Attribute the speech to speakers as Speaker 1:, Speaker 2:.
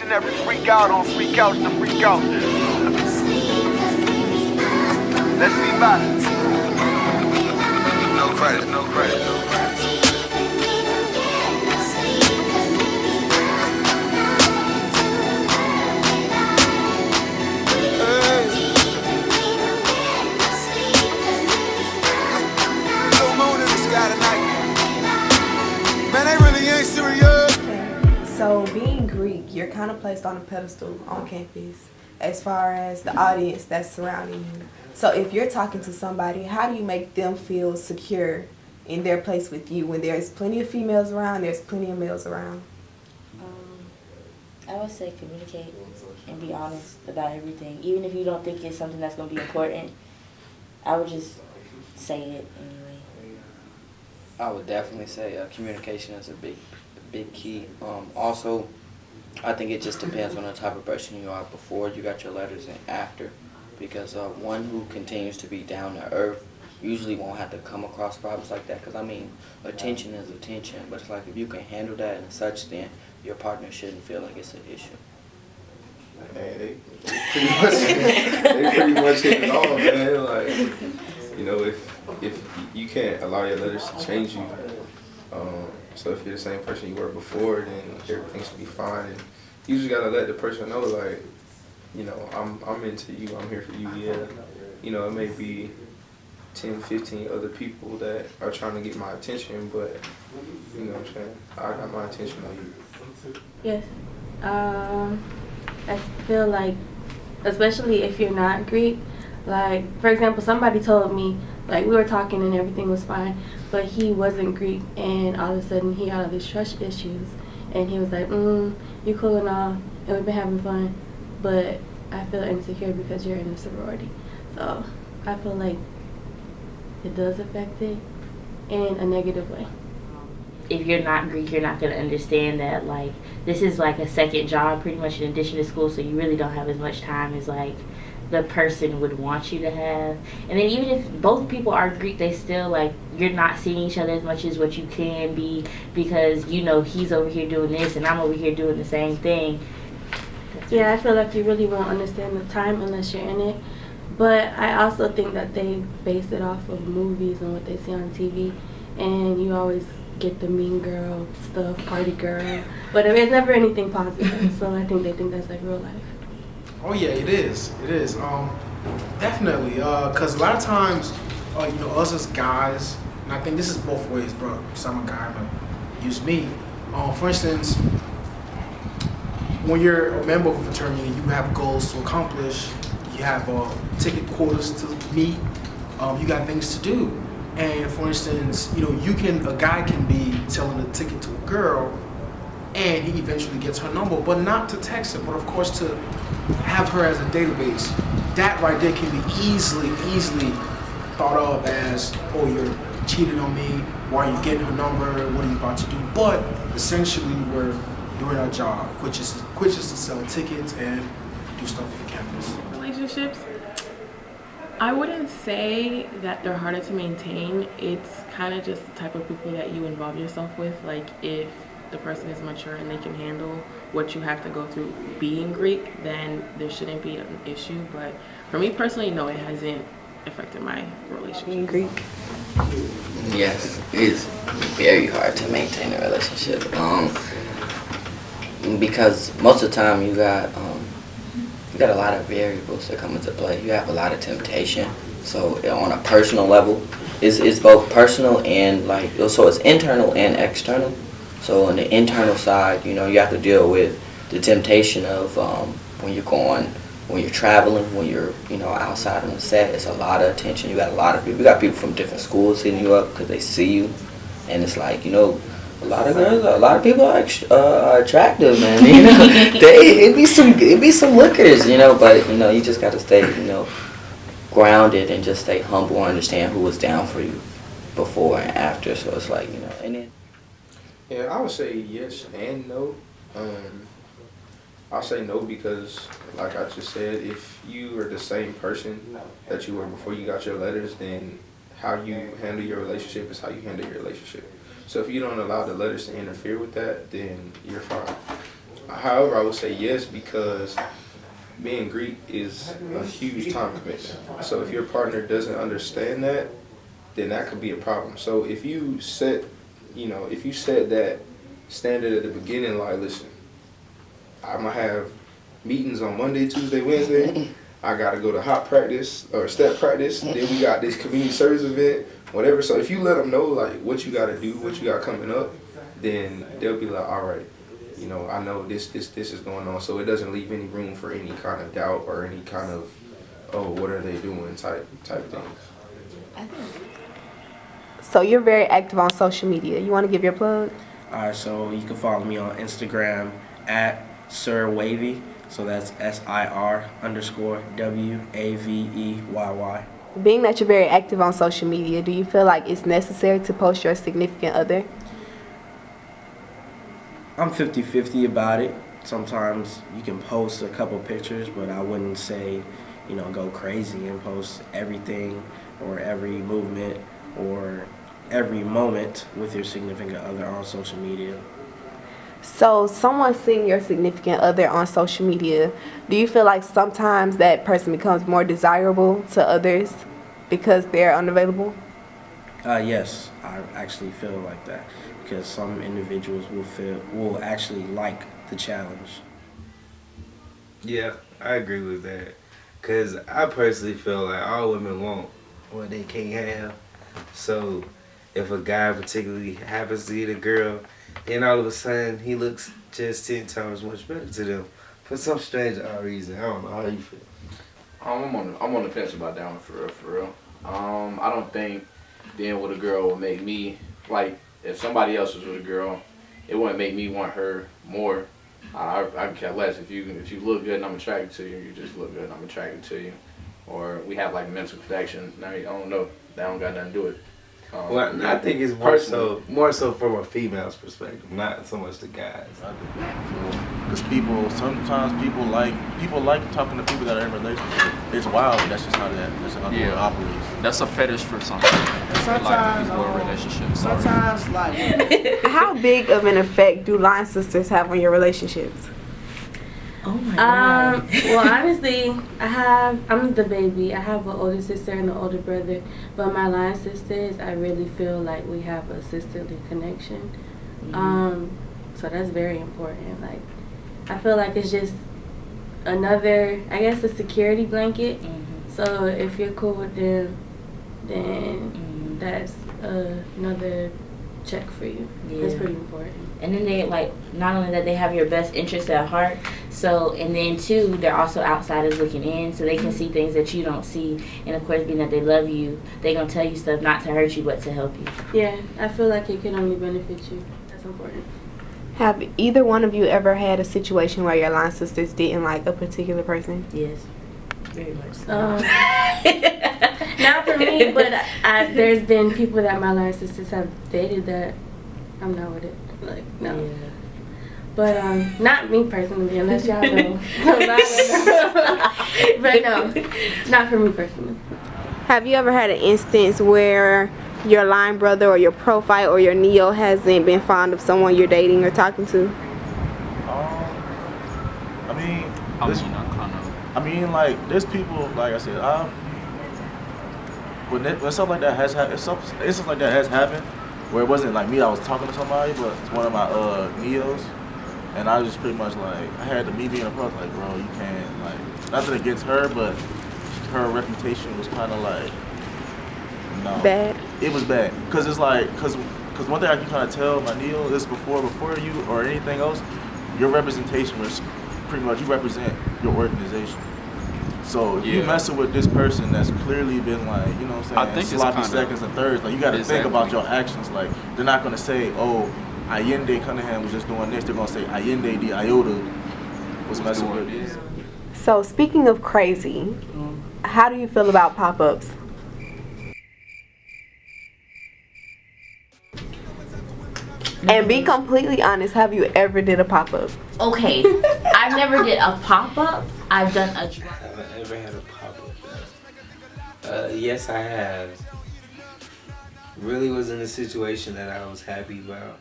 Speaker 1: and every freak out on freak outs to freak out. Let's be back. No credit, no credit, no credit. Man, they really ain't serious.
Speaker 2: So being Greek, you're kind of placed on a pedestal on campus as far as the audience that's surrounding you. So if you're talking to somebody, how do you make them feel secure in their place with you when there's plenty of females around, there's plenty of males around?
Speaker 3: I would say communicate and be honest about everything. Even if you don't think it's something that's going to be important, I would just say it anyway.
Speaker 4: I would definitely say communication is a big key. Also, I think it just depends on the type of person you are before you got your letters and after, because one who continues to be down to earth usually won't have to come across problems like that. Because I mean, attention is attention, but it's like if you can handle that and such, then your partner shouldn't feel like it's an issue.
Speaker 5: Man, they pretty much hit it all, man. Like, you know, if you can't allow your letters to change you, so if you're the same person you were before, then everything should be fine. And you just gotta let the person know, like, you know, I'm into you, I'm here for you. Yeah, you know, it may be 10, 15 other people that are trying to get my attention, but you know what I'm saying, I got my attention on you.
Speaker 6: Yes. I feel like, especially if you're not Greek, like, for example, somebody told me, like, we were talking and everything was fine, but he wasn't Greek, and all of a sudden he had all these trust issues, and he was like, you cool and all, and we've been having fun, but I feel insecure because you're in a sorority. So I feel like it does affect it in a negative way.
Speaker 3: If you're not Greek, you're not going to understand that, like, this is like a second job pretty much in addition to school, so you really don't have as much time as, like, the person would want you to have. And then even if both people are Greek, they still, like, you're not seeing each other as much as what you can be because, you know, he's over here doing this and I'm over here doing the same thing.
Speaker 6: Yeah, I feel like you really won't understand the time unless you're in it. But I also think that they base it off of movies and what they see on TV, and you always get the mean girl stuff, party girl, but it's never anything positive. So I think they think that's like real life.
Speaker 7: Oh yeah, it is. It is. Definitely. Cause a lot of times, you know, us as guys, and I think this is both ways, bro. Cause I'm a guy, but use me. For instance, when you're a member of a fraternity, you have goals to accomplish. You have ticket quotas to meet. You got things to do. And for instance, you know, a guy can be selling a ticket to a girl, and he eventually gets her number, but not to text her, but of course to have her as a database. That right there can be easily thought of as, oh, you're cheating on me, why are you getting her number, what are you about to do? But essentially we're doing our job, which is to sell tickets and do stuff for the campus.
Speaker 8: Relationships, I wouldn't say that they're harder to maintain. It's kind of just the type of people that you involve yourself with. Like, if the person is mature and they can handle what you have to go through being Greek, then there shouldn't be an issue. But for me personally, no, it hasn't affected my relationship.
Speaker 2: Being Greek?
Speaker 4: Yes, it is very hard to maintain a relationship. Because most of the time you got a lot of variables that come into play. You have a lot of temptation. So on a personal level, it's both personal and so it's internal and external. So on the internal side, you know, you have to deal with the temptation of when you're traveling, when you're, you know, outside on the set. It's a lot of attention. You got a lot of people. You got people from different schools hitting you up because they see you, and it's like, you know, a lot of people are attractive, man. You know, it be some lookers, you know. But you know, you just got to stay, you know, grounded and just stay humble and understand who was down for you before and after. So it's like, you know, and then.
Speaker 5: Yeah, I would say yes and no. I'll say no because, like I just said, if you are the same person that you were before you got your letters, then how you handle your relationship is how you handle your relationship. So if you don't allow the letters to interfere with that, then you're fine. However, I would say yes because being Greek is a huge time commitment. So if your partner doesn't understand that, then that could be a problem. So if you set that standard at the beginning, like, listen, I'm gonna have meetings on Monday, Tuesday, Wednesday. I gotta go to hop practice or step practice. Then we got this community service event, whatever. So if you let them know like what you gotta do, what you got coming up, then they'll be like, all right, you know, I know this is going on. So it doesn't leave any room for any kind of doubt or any kind of, oh, what are they doing type thing.
Speaker 2: So you're very active on social media. You want to give your plug?
Speaker 9: Alright, so you can follow me on Instagram at Sir Wavy. So that's SIR_WAVEYY.
Speaker 2: Being that you're very active on social media, do you feel like it's necessary to post your significant other?
Speaker 9: I'm 50-50 about it. Sometimes you can post a couple pictures, but I wouldn't say, you know, go crazy and post everything or every movement or every moment with your significant other on social media.
Speaker 2: So someone seeing your significant other on social media, do you feel like sometimes that person becomes more desirable to others because they're unavailable?
Speaker 9: Yes, I actually feel like that because some individuals will actually like the challenge.
Speaker 10: Yeah, I agree with that. Because I personally feel like all women want what they can't have. So if a guy particularly happens to get a girl, then all of a sudden he looks just 10 times much better to them for some strange odd reason. I don't know how you feel.
Speaker 11: I'm on the fence about that one for real. I don't think being with a girl will make me, like, if somebody else was with a girl, it wouldn't make me want her more. I can care less. If you look good and I'm attracted to you, you just look good and I'm attracted to you. Or we have like mental connection. I don't know. That don't got nothing to do with it.
Speaker 10: Well, I think it's more so from a female's perspective, not so much the guys.
Speaker 12: Because sometimes people like talking to people that are in relationships. It's wild. That's just how the world operates.
Speaker 13: That's a fetish for some people.
Speaker 7: Sometimes,
Speaker 13: people in relationships.
Speaker 7: Sometimes, like.
Speaker 2: How big of an effect do line sisters have on your relationships?
Speaker 3: Oh my God.
Speaker 6: Well, honestly, I'm the baby. I have an older sister and an older brother. But my line sisters, I really feel like we have a sisterly connection.
Speaker 3: Mm-hmm.
Speaker 6: So that's very important. Like, I feel like it's just another, I guess, a security blanket.
Speaker 3: Mm-hmm.
Speaker 6: So if you're cool with them, then that's another check for you.
Speaker 3: Yeah.
Speaker 6: That's pretty important.
Speaker 3: And then they, like, not only that, they have your best interest at heart. So, and then too, they're also outsiders looking in, so they can see things that you don't see. And of course, being that they love you, they're gonna tell you stuff not to hurt you, but to help you.
Speaker 6: Yeah, I feel like it can only benefit you. That's important.
Speaker 2: Have either one of you ever had a situation where your line sisters didn't like a particular person?
Speaker 3: Yes, very much so.
Speaker 6: Not for me, but there's been people that my line sisters have dated that I'm not with it. Like, no.
Speaker 3: Yeah.
Speaker 6: But not me personally, unless y'all know. But no, not for me personally.
Speaker 2: Have you ever had an instance where your line brother or your profile or your Neo hasn't been fond of someone you're dating or talking to?
Speaker 12: I mean, like, there's people, like I said, when stuff like that has happened, stuff like that has happened, where it wasn't like me, I was talking to somebody, but it's one of my Neos, and I was just pretty much like, I had to me being approached, like, bro, you can't, like, nothing against her, but her reputation was kind of like, no.
Speaker 2: Bad?
Speaker 12: It was bad, because it's like, because one thing I keep trying to tell my Neo is before you or anything else, your representation was pretty much, you represent your organization. So if you messing with this person that's clearly been like, you know what I'm saying, sloppy seconds and thirds, like you got to think about your actions. Like they're not gonna say, oh, Allende Cunningham was just doing this. They're gonna say Allende the Iota was messing with this.
Speaker 2: So speaking of crazy, how do you feel about pop-ups? And be completely honest, have you ever did a pop-up?
Speaker 3: Okay, I've never did a pop-up. I've done a drop.
Speaker 10: I've never had a pop-up. Yes, I have. Really was in a situation that I was happy about.